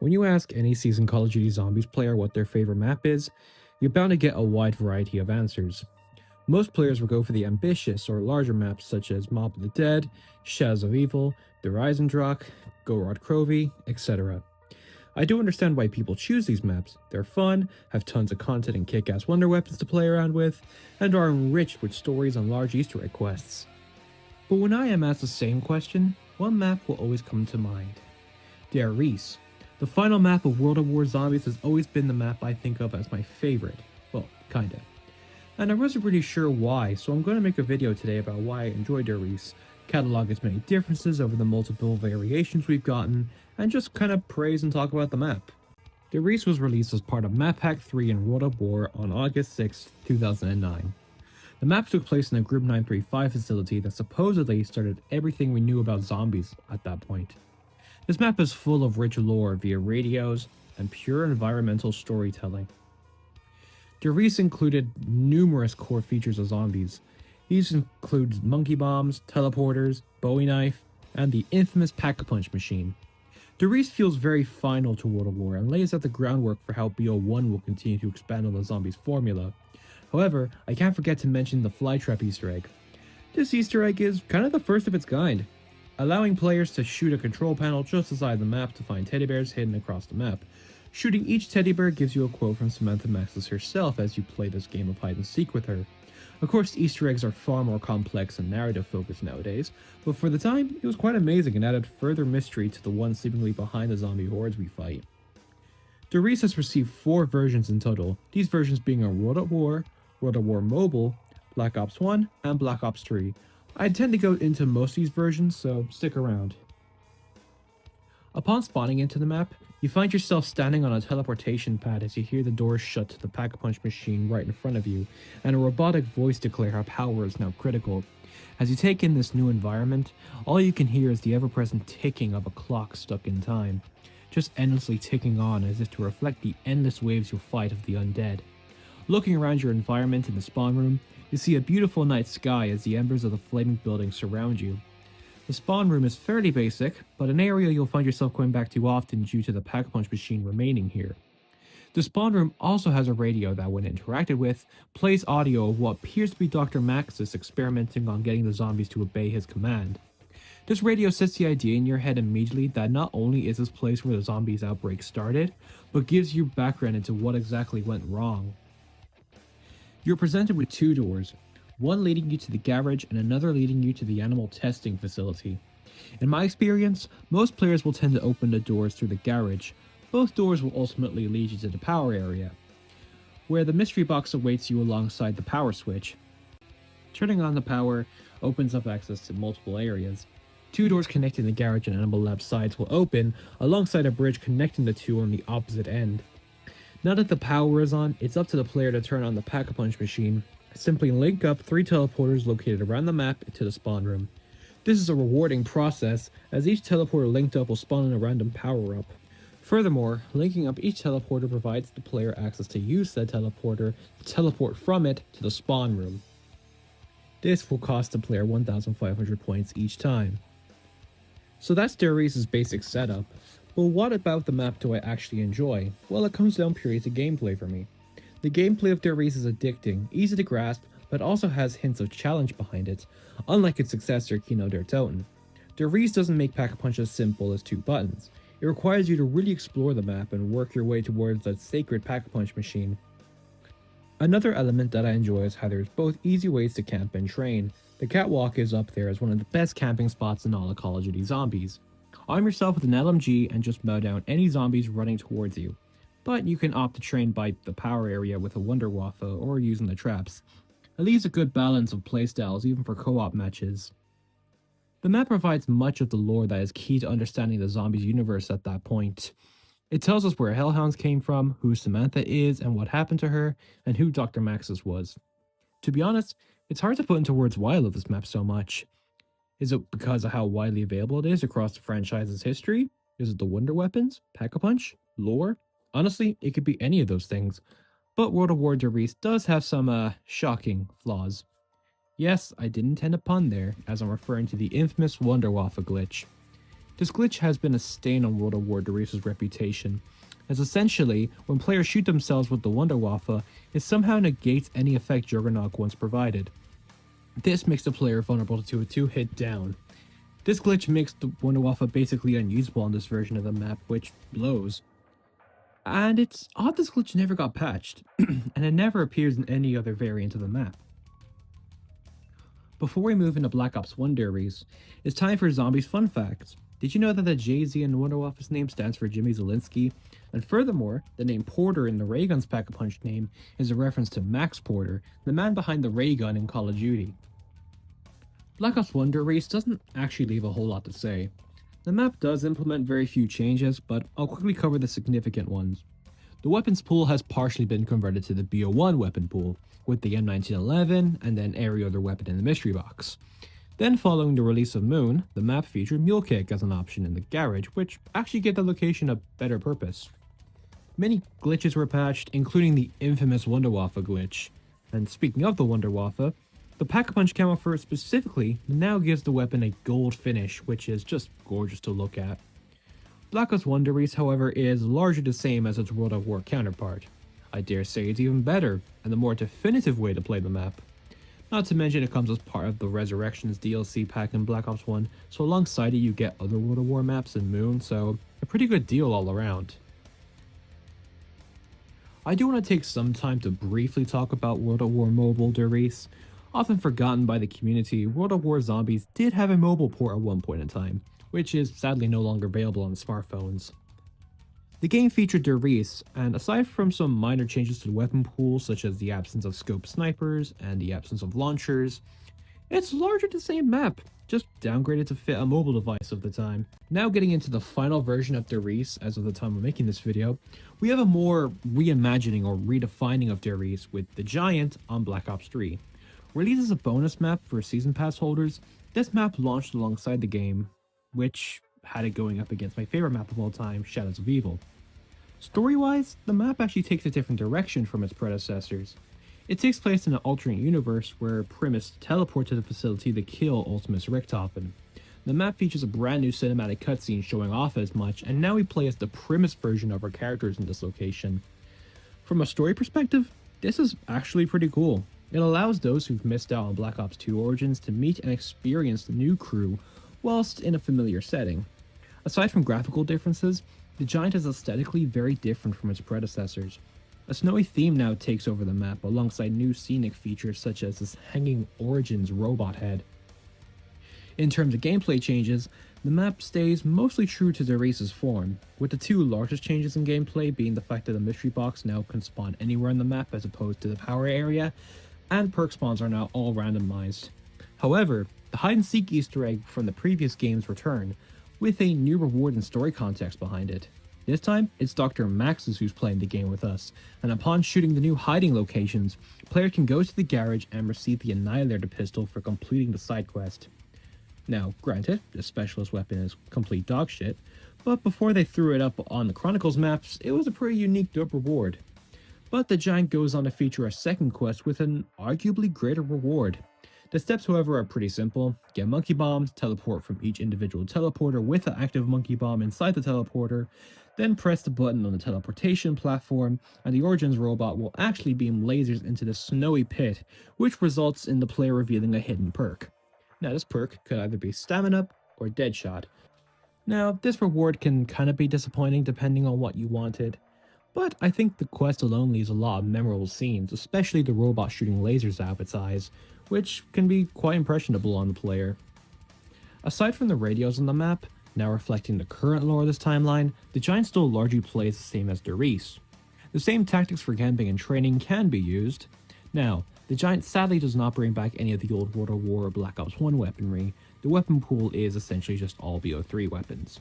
When you ask any seasoned Call of Duty Zombies player what their favorite map is, you're bound to get a wide variety of answers. Most players will go for the ambitious or larger maps such as Mob of the Dead, Shadows of Evil, the Riese, Gorod Krovi, etc. I do understand why people choose these maps. They're fun, have tons of content and kick-ass wonder weapons to play around with, and are enriched with stories and large Easter egg quests. But when I am asked the same question, one map will always come to mind. Der Riese. The final map of World at War Zombies has always been the map I think of as my favorite. Well, kinda. And I wasn't really sure why, so I'm going to make a video today about why I enjoy Der Riese, catalog its many differences over the multiple variations we've gotten, and just kind of praise and talk about the map. Der Riese was released as part of Map Pack 3 in World at War on August 6, 2009. The map took place in a Group 935 facility that supposedly started everything we knew about zombies at that point. This map is full of rich lore via radios and pure environmental storytelling. Der Riese included numerous core features of zombies. These include monkey bombs, teleporters, Bowie knife, and the infamous pack-a-punch machine. Der Riese feels very final to World of War and lays out the groundwork for how BO1 will continue to expand on the zombies formula. However, I can't forget to mention the flytrap Easter egg. This Easter egg is kind of the first of its kind, allowing players to shoot a control panel just beside the map to find teddy bears hidden across the map. Shooting each teddy bear gives you a quote from Samantha Maxis herself as you play this game of hide and seek with her. Of course, Easter eggs are far more complex and narrative focused nowadays, but for the time, it was quite amazing and added further mystery to the one seemingly behind the zombie hordes we fight. Der Riese has received 4 versions in total, these versions being a World at War Mobile, Black Ops 1, and Black Ops 3. I tend to go into most of these versions, so stick around. Upon spawning into the map, you find yourself standing on a teleportation pad as you hear the doors shut to the pack-a-punch machine right in front of you, and a robotic voice declare how power is now critical. As you take in this new environment, all you can hear is the ever-present ticking of a clock stuck in time, just endlessly ticking on as if to reflect the endless waves you'll fight of the undead. Looking around your environment in the spawn room, you see a beautiful night sky as the embers of the flaming buildings surround you. The spawn room is fairly basic, but an area you'll find yourself going back to often due to the pack-a-punch machine remaining here. The spawn room also has a radio that, when interacted with, plays audio of what appears to be Dr. Maxis experimenting on getting the zombies to obey his command. This radio sets the idea in your head immediately that not only is this place where the zombies outbreak started, but gives you background into what exactly went wrong. You're presented with 2 doors, one leading you to the garage and another leading you to the animal testing facility. In my experience, most players will tend to open the doors through the garage. Both doors will ultimately lead you to the power area, where the mystery box awaits you alongside the power switch. Turning on the power opens up access to multiple areas. 2 doors connecting the garage and animal lab sides will open, alongside a bridge connecting the 2 on the opposite end. Now that the power is on, it's up to the player to turn on the pack-a-punch machine. Simply link up 3 teleporters located around the map to the spawn room. This is a rewarding process, as each teleporter linked up will spawn in a random power-up. Furthermore, linking up each teleporter provides the player access to use said teleporter to teleport from it to the spawn room. This will cost the player 1,500 points each time. So that's Der Riese's basic setup. But what about the map do I actually enjoy? Well, it comes down purely to gameplay for me. The gameplay of Der Riese is addicting, easy to grasp, but also has hints of challenge behind it, unlike its successor Kino der Toten. Der Riese doesn't make Pack-a-Punch as simple as 2 buttons. It requires you to really explore the map and work your way towards that sacred Pack-a-Punch machine. Another element that I enjoy is how there's both easy ways to camp and train. The catwalk is up there as one of the best camping spots in all of Call of Duty Zombies. Arm yourself with an LMG and just mow down any zombies running towards you, but you can opt to train by the power area with a Wunderwaffe or using the traps. It leaves a good balance of playstyles even for co-op matches. The map provides much of the lore that is key to understanding the zombies universe at that point. It tells us where Hellhounds came from, who Samantha is and what happened to her, and who Dr. Maxis was. To be honest, it's hard to put into words why I love this map so much. Is it because of how widely available it is across the franchise's history? Is it the wonder weapons? Pack-a-Punch? Lore? Honestly, it could be any of those things. But World of War Der Riese does have some, shocking flaws. Yes, I did intend a pun there, as I'm referring to the infamous Wunderwaffe glitch. This glitch has been a stain on World of War Derise's reputation, as essentially, when players shoot themselves with the Wunderwaffe, it somehow negates any effect Juggernaut once provided. This makes the player vulnerable to a 2-hit down. This glitch makes the Wunderwaffe basically unusable on this version of the map, which blows. And it's odd this glitch never got patched, and it never appears in any other variant of the map. Before we move into Black Ops 1 Riese, it's time for Zombies fun facts. Did you know that the Jay-Z in Wunderwaffe's name stands for Jimmy Zielinski? And furthermore, the name Porter in the Ray Gun's Pack-a-Punch name is a reference to Max Porter, the man behind the ray gun in Call of Duty. Black Ops 1 Riese doesn't actually leave a whole lot to say. The map does implement very few changes, but I'll quickly cover the significant ones. The weapons pool has partially been converted to the BO1 weapon pool, with the M1911 and then every other weapon in the mystery box. Then following the release of Moon, the map featured Mule Kick as an option in the garage, which actually gave the location a better purpose. Many glitches were patched, including the infamous Wunderwaffe glitch. And speaking of the Wunderwaffe, the Pack-a-Punch camo for it specifically now gives the weapon a gold finish, which is just gorgeous to look at. Black Ops 1 Riese, however, is largely the same as its World of War counterpart. I dare say it's even better, and the more definitive way to play the map. Not to mention it comes as part of the Resurrections DLC pack in Black Ops 1, so alongside it you get other World of War maps and Moon, so a pretty good deal all around. I do want to take some time to briefly talk about World of War Mobile Riese. Often forgotten by the community, World of War Zombies did have a mobile port at one point in time, which is sadly no longer available on smartphones. The game featured Riese, and aside from some minor changes to the weapon pool such as the absence of scope snipers and the absence of launchers, it's largely the same map, just downgraded to fit a mobile device of the time. Now getting into the final version of Riese as of the time of making this video, we have a more reimagining or redefining of Riese with the Giant on Black Ops 3. Released as a bonus map for Season Pass holders, this map launched alongside the game, which had it going up against my favorite map of all time, Shadows of Evil. Story-wise, the map actually takes a different direction from its predecessors. It takes place in an alternate universe where Primus teleports to the facility to kill Ultimus Richthofen. The map features a brand new cinematic cutscene showing off as much, and now we play as the Primus version of our characters in this location. From a story perspective, this is actually pretty cool. It allows those who've missed out on Black Ops 2 Origins to meet and experience the new crew whilst in a familiar setting. Aside from graphical differences, the Giant is aesthetically very different from its predecessors. A snowy theme now takes over the map alongside new scenic features such as this hanging Origins robot head. In terms of gameplay changes, the map stays mostly true to Riese's form, with the two largest changes in gameplay being the fact that the mystery box now can spawn anywhere on the map as opposed to the power area, and perk spawns are now all randomized. However, the hide-and-seek Easter egg from the previous games return, with a new reward and story context behind it. This time, it's Dr. Maxis who's playing the game with us, and upon shooting the new hiding locations, players can go to the garage and receive the Annihilator pistol for completing the side quest. Now, granted, this specialist weapon is complete dog shit, but before they threw it up on the Chronicles maps, it was a pretty unique dope reward. But the Giant goes on to feature a second quest with an arguably greater reward. The steps, however, are pretty simple. Get monkey bombs, teleport from each individual teleporter with an active monkey bomb inside the teleporter, then press the button on the teleportation platform, and the Origins robot will actually beam lasers into the snowy pit, which results in the player revealing a hidden perk. Now, this perk could either be Stamina or Deadshot. Now, this reward can kind of be disappointing depending on what you wanted, but I think the quest alone leaves a lot of memorable scenes, especially the robot shooting lasers out of its eyes, which can be quite impressionable on the player. Aside from the radios on the map, now reflecting the current lore of this timeline, the Giant still largely plays the same as Riese. The same tactics for camping and training can be used. Now, the Giant sadly does not bring back any of the old World of War or Black Ops 1 weaponry. The weapon pool is essentially just all BO3 weapons.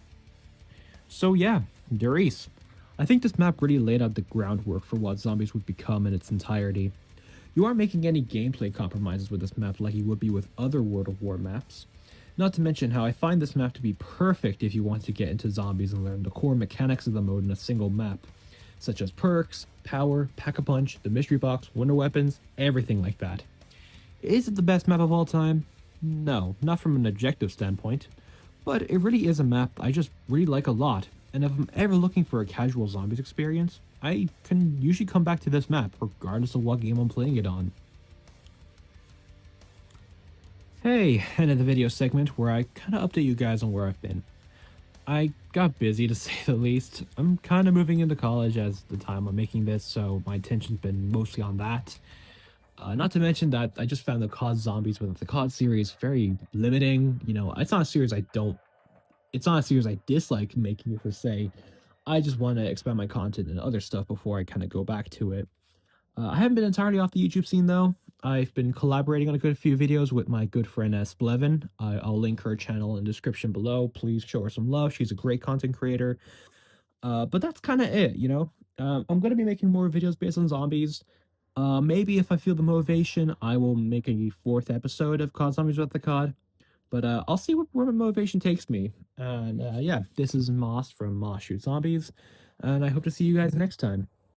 So yeah, Riese. I think this map really laid out the groundwork for what Zombies would become in its entirety. You aren't making any gameplay compromises with this map like you would be with other World of War maps. Not to mention how I find this map to be perfect if you want to get into Zombies and learn the core mechanics of the mode in a single map, such as perks, power, pack-a-punch, the mystery box, wonder weapons, everything like that. Is it the best map of all time? No, not from an objective standpoint, but it really is a map I just really like a lot, and if I'm ever looking for a casual zombies experience, I can usually come back to this map, regardless of what game I'm playing it on. Hey, end of the video segment where I kinda update you guys on where I've been. I got busy to say the least. I'm kinda moving into college as the time I'm making this, so my attention's been mostly on that. Not to mention that I just found the COD Zombies with the COD series very limiting. You know, it's not a series I dislike making per se. I just want to expand my content and other stuff before I kind of go back to it. I haven't been entirely off the YouTube scene though. I've been collaborating on a good few videos with my good friend Splevin. I'll link her channel in the description below. Please show her some love. She's a great content creator. But that's kind of it, you know. I'm gonna be making more videos based on zombies. Maybe if I feel the motivation, I will make a fourth episode of COD Zombies with the COD. But I'll see where my motivation takes me. And yeah, this is Moss from Moss Shoot Zombies, and I hope to see you guys next time.